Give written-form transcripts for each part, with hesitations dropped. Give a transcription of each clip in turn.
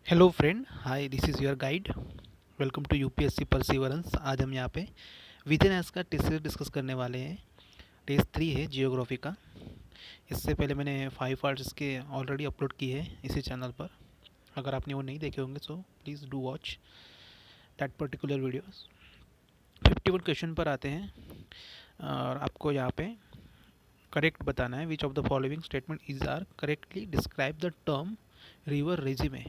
Hello friend, hi, this is your guide. Welcome to UPSC perseverance. आज हम यहाँ पे विजन एस का टेस्ट सीरीज डिस्कस करने वाले हैं। टेस्ट 3 है जियोग्राफी का। इससे पहले मैंने 5 पार्ट्स इसके ऑलरेडी अपलोड किए हैं इसी चैनल पर। अगर आपने वो नहीं देखे होंगे so please do watch that particular videos. 51 question पर आते हैं और आपको यहाँ पे करेक्ट बताना है। Which of the following statement is are correctly describe the term river regime.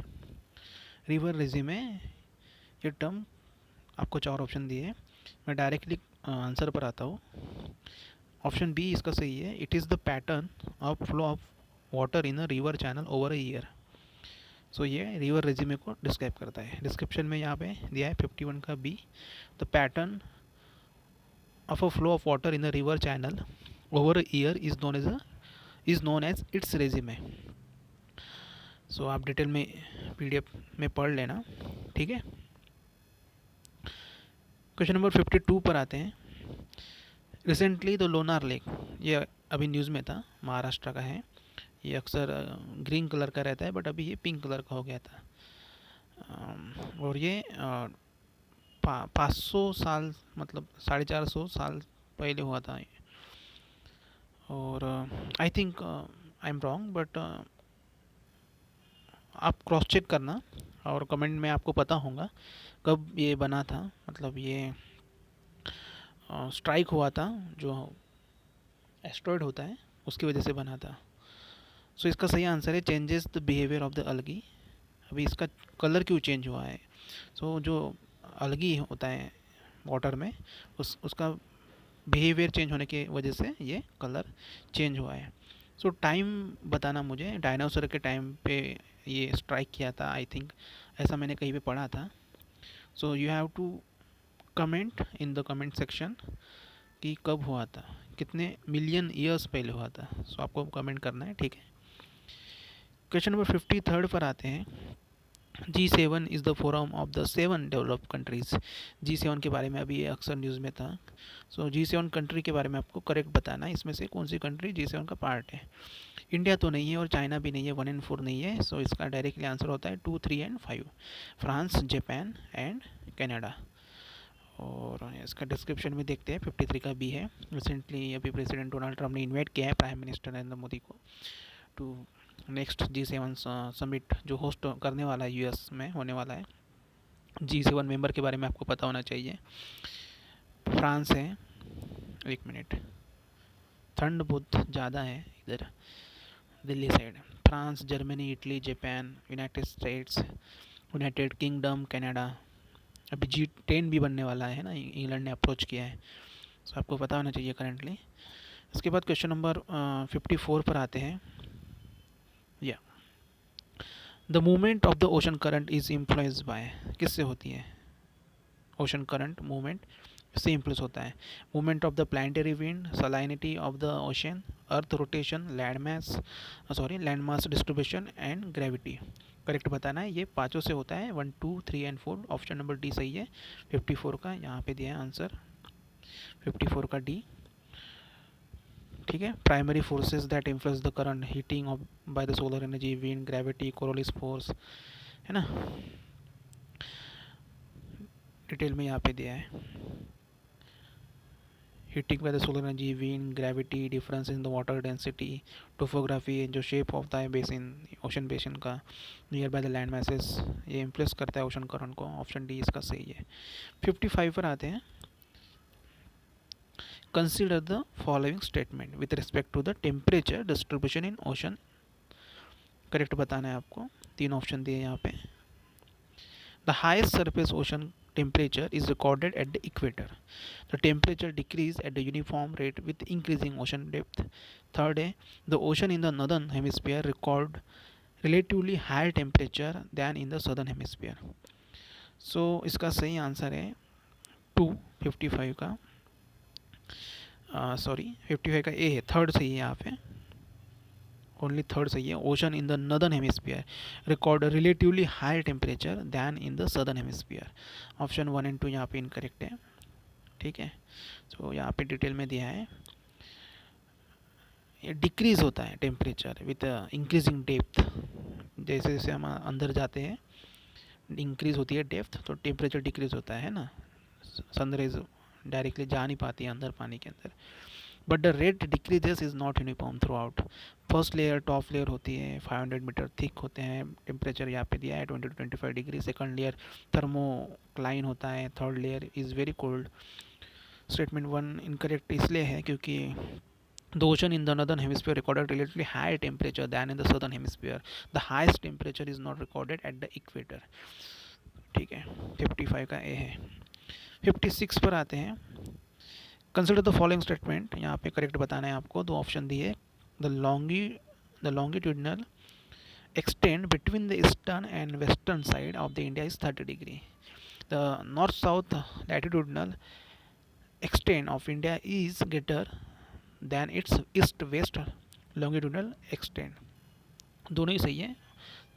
River regime ये टर्म आपको 4 ऑप्शन दिए हैं। मैं डायरेक्टली आंसर पर आता हूँ। ऑप्शन बी इसका सही है। It is the pattern of flow of water in a river channel over a year. So ये रिवर रेजिमे को डिस्क्राइब करता है। डिस्क्रिप्शन में यहाँ पे दिया है 51 का B. The pattern of a flow of water in a river channel over a year is known as its regime. So आप डिटेल में पीडीएफ में पढ़ लेना, ठीक है। क्वेश्चन नंबर 52 पर आते हैं। रिसेंटली द लोनार लेक, ये अभी न्यूज़ में था, महाराष्ट्र का है। ये अक्सर ग्रीन कलर का रहता है बट अभी ये पिंक कलर का हो गया था। और ये 500 साल मतलब 450 साल पहले हुआ था। और I think I am wrong but आप क्रॉस चेक करना और कमेंट में आपको पता होगा कब ये बना था। मतलब ये स्ट्राइक हुआ था, जो एस्ट्रॉयड होता है उसकी वजह से बना था। सो इसका सही आंसर है changes the behaviour of the algae. अभी इसका कलर क्यों चेंज हुआ है? सो जो अलगी होता है वाटर में, उसका बिहेवियर चेंज होने की वजह से ये कलर चेंज हुआ है। सो टाइम बताना मुझे, डायनासोर के टाइम पे ये स्ट्राइक किया था आई थिंक, ऐसा मैंने कहीं पे पढ़ा था। So you have to comment in the comment section कि कब हुआ था, कितने मिलियन ईयर्स पहले हुआ था। सो आपको कमेंट करना है, ठीक है। क्वेश्चन नंबर 53 पर आते हैं। G7 is the forum of the 7 developed countries. G7 के बारे में अभी ये अक्सर न्यूज़ में था। सो G7 कंट्री के बारे में आपको करेक्ट बताना है, इसमें से कौन सी कंट्री G7 का पार्ट है। इंडिया तो नहीं है और चाइना भी नहीं है, 1 एंड 4 नहीं है। सो इसका डायरेक्टली आंसर होता है 2, 3 and 5, France, Japan and Canada. और इसका डिस्क्रिप्शन में देखते हैं। 53 का भी है। रिसेंटली अभी प्रेसिडेंट डोनाल्ड ट्रंप ने इन्वाइट किया है प्राइम मिनिस्टर नरेंद्र मोदी को टू नेक्स्ट G7 समिट जो होस्ट करने वाला है, यूएस में होने वाला है। G7 मेंबर के बारे में आपको पता होना चाहिए। फ्रांस है, एक मिनट, ठंड बहुत ज़्यादा है इधर Delhi side. France, Germany, Italy, Japan, United states, United kingdom, Canada. अभी G10 भी बनने वाला है ना, इंग्लैंड ने अप्रोच किया है। सो आपको पता होना चाहिए करेंटली। इसके बाद क्वेश्चन नंबर 54 पर आते हैं। या the movement of the ocean current is influenced by, किससे होती है ओशन करंट मूवमेंट? इससे इन्फ्लुएंस होता है movement of the planetary wind, salinity of the ocean, earth rotation, land mass distribution and gravity. Correct बताना है, ये पाँचों से होता है। 1, 2, 3 एंड 4। ऑप्शन नंबर डी सही है 54 का। यहाँ पे दिया है आंसर 54 का डी, ठीक है। Primary forces that influence the current, heating of by the solar energy, wind, gravity, Coriolis force, है ना। डिटेल में यहाँ पे दिया है। Heating by the solar energy, wind, gravity, difference in the water density, topography, जो shape of the basin, ocean basin का, near by the land masses, ये इन्फ्लुएंस करता है ओशन करंट को। ऑप्शन डी इसका सही है। 55 पर आते हैं। Consider the following statement with respect to the temperature distribution in ocean. Correct बताना है आपको। 3 ऑप्शन दिए यहाँ पे। The highest surface ocean temperature is recorded at the equator. The temperature decreases at a uniform rate with increasing ocean depth. Third है, the ocean in the northern hemisphere record relatively higher temperature than in the southern hemisphere. So इसका सही answer है 2, 55 का, sorry 55 का ए है, third सही है यहाँ पे, ओनली थर्ड सही है। Ocean in the northern hemisphere record relatively higher temperature than in the southern hemisphere. Option 1 and 2 यहाँ पे इनकरेक्ट है, ठीक है। तो यहाँ पे डिटेल में दिया है, ये डिक्रीज होता है टेम्परेचर विथ इंक्रीजिंग डेप्थ। जैसे जैसे हम अंदर जाते हैं इंक्रीज़ होती है डेप्थ तो टेम्परेचर डिक्रीज़ होता है ना, सनराइज डायरेक्टली जा नहीं पाती है अंदर पानी के अंदर। But the rate decreases is not uniform through out. First layer top layer होती है 500 मीटर थिक होते हैं, टेम्परेचर यहाँ पे दिया है 20 to 25 degree. Second layer thermocline होता है, third layer is very cold. Statement one incorrect इसलिए है क्योंकि the ocean in the northern hemisphere recorded relatively higher temperature than in the southern hemisphere. The highest temperature is not recorded at the equator. ठीक है, 55 का ए है। 56 पर आते हैं। कंसिडर द फॉलोइंग स्टेटमेंट, यहाँ पे करेक्ट बताना है आपको। दो ऑप्शन दिए, the longitudinal extent between the eastern and western side of the India is 30 degree. The north-south latitudinal extent of India is greater than its east-west longitudinal extent। दोनों ही सही है।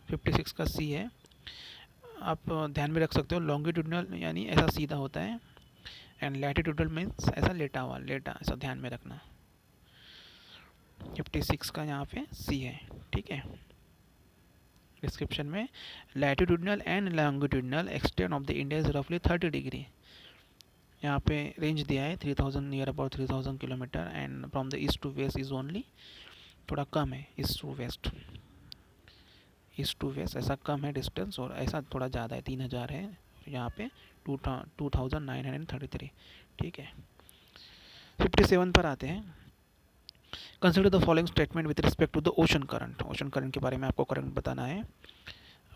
56 का सी है। आप ध्यान में रख सकते हो, लॉन्गिट्यूडनल यानी ऐसा सीधा होता है, एंड लैटिट्यूडनल मीन्स ऐसा लेटा हुआ, लेटा, ऐसा ध्यान में रखना। 56 का यहाँ पे सी है, ठीक है। डिस्क्रिप्शन में latitudinal and longitudinal extent of the India is रफली 30 डिग्री। यहाँ पे रेंज दिया है 3000 near about 3000 kilometre, and from the east to west is only, थोड़ा कम है, ईस्ट टू वेस्ट ऐसा कम है डिस्टेंस, और ऐसा थोड़ा ज़्यादा है, 3000 है, यहाँ पे 2933, ठीक है। 57 पर आते हैं। Consider the following statement with respect to the ocean current. Ocean current के बारे में आपको करंट बताना है,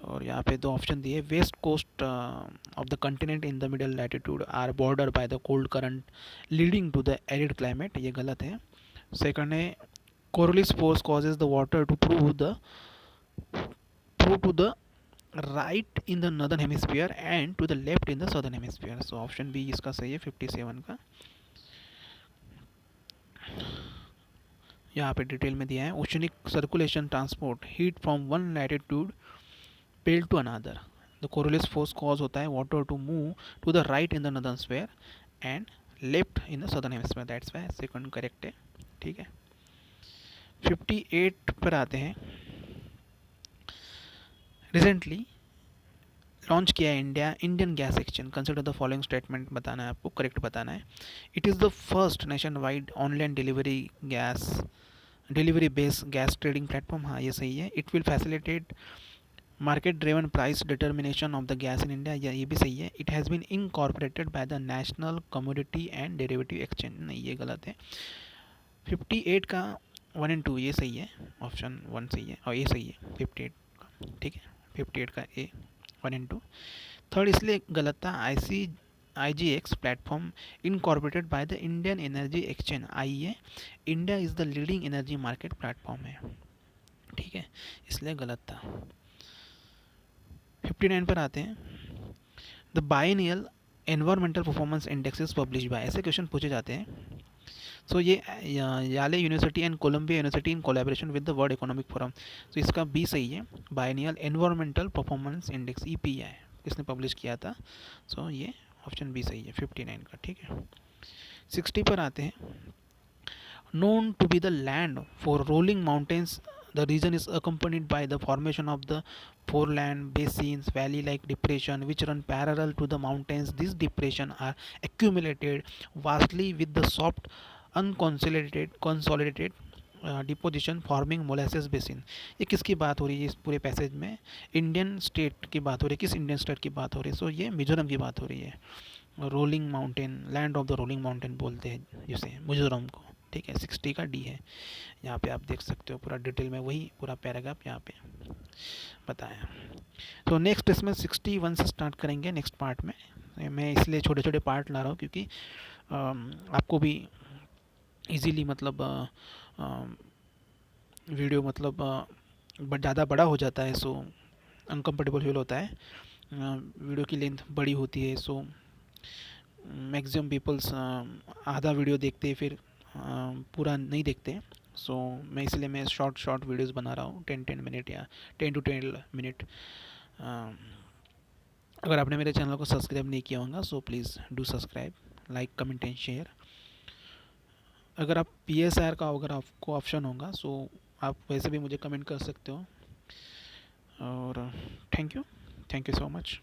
और यहाँ पे दो ऑप्शन दिए। West coast of the continent in the middle latitude are border by the cold current leading to the arid climate, ये गलत है। सेकंड है, Coriolis force causes the water to prove to the right in the northern hemisphere and to the left in the southern hemisphere। so option B इसका सही है 57 का। यहाँ पे डिटेल में दिया है, oceanic circulation transport heat from one latitude pole to another. The Coriolis force cause होता है water to move to the right in the northern sphere and left in the southern hemisphere, that's why second correct है, ठीक है। 58 पर आते हैं। Recently launch किया है Indian gas exchange. Consider the following statement बताना है आपको, करेक्ट बताना है। It is the first nationwide online delivery based gas trading platform, हाँ ये सही है। It will facilitate market driven price determination of the gas in India, ये भी सही है। It has been incorporated by the national commodity and derivative exchange, नहीं ये गलत है। 58 का 1 एंड 2 ये सही है, ऑप्शन 1 सही है, और ये सही है 58 का, ठीक है। 58 का ए 1 एंड 2। थर्ड इसलिए गलत था, IGX platform incorporated by the Indian energy exchange, IEA, India is the leading energy market platform है, ठीक है, इसलिए गलत था। 59 पर आते हैं। The biennial environmental performance indexes publish by, ऐसे क्वेश्चन पूछे जाते हैं। सो ये Yale university and Colombia university in collaboration with the world economic forum, तो इसका बी सही है। Biennial environmental performance index EPI किसने पब्लिश किया था, सो ये ऑप्शन बी सही है 59 का, ठीक है। 60 पर आते हैं। Known to be the land for rolling mountains, the region is accompanied by the formation of the foreland basins, valley-like depression which run parallel to the mountains. These depressions are accumulated vastly with the soft consolidated deposition forming molasses basin. ये किसकी बात हो रही है इस पूरे passage में, Indian state की बात हो रही है। किस इंडियन स्टेट की बात हो रही है, सो ये मिजोरम की बात हो रही है। Rolling mountain, land of the rolling mountain बोलते हैं जिसे, मिजोरम को, ठीक है। 60 का डी है, यहाँ पे आप देख सकते हो पूरा डिटेल में वही पूरा पैराग्राफ यहाँ पे बताया। तो नेक्स्ट इसमें 61 से स्टार्ट करेंगे नेक्स्ट पार्ट में। मैं इसलिए छोटे छोटे पार्ट ला रहा हूँ क्योंकि आपको भी इजीली मतलब वीडियो मतलब ज़्यादा बड़ा हो जाता है, सो अनकम्फर्टेबल फील होता है। वीडियो की लेंथ बड़ी होती है, सो मैक्सिमम पीपल्स आधा वीडियो देखते हैं, फिर पूरा नहीं देखते। सो मैं इसलिए मैं शॉर्ट वीडियोस बना रहा हूँ 10 मिनट या 10 to 12 मिनट। अगर आपने मेरे चैनल को सब्सक्राइब नहीं किया होगा, so please do subscribe, like, comment and share. अगर आप PSR का अगर आपको ऑप्शन होगा, सो आप वैसे भी मुझे कमेंट कर सकते हो। और थैंक यू सो मच।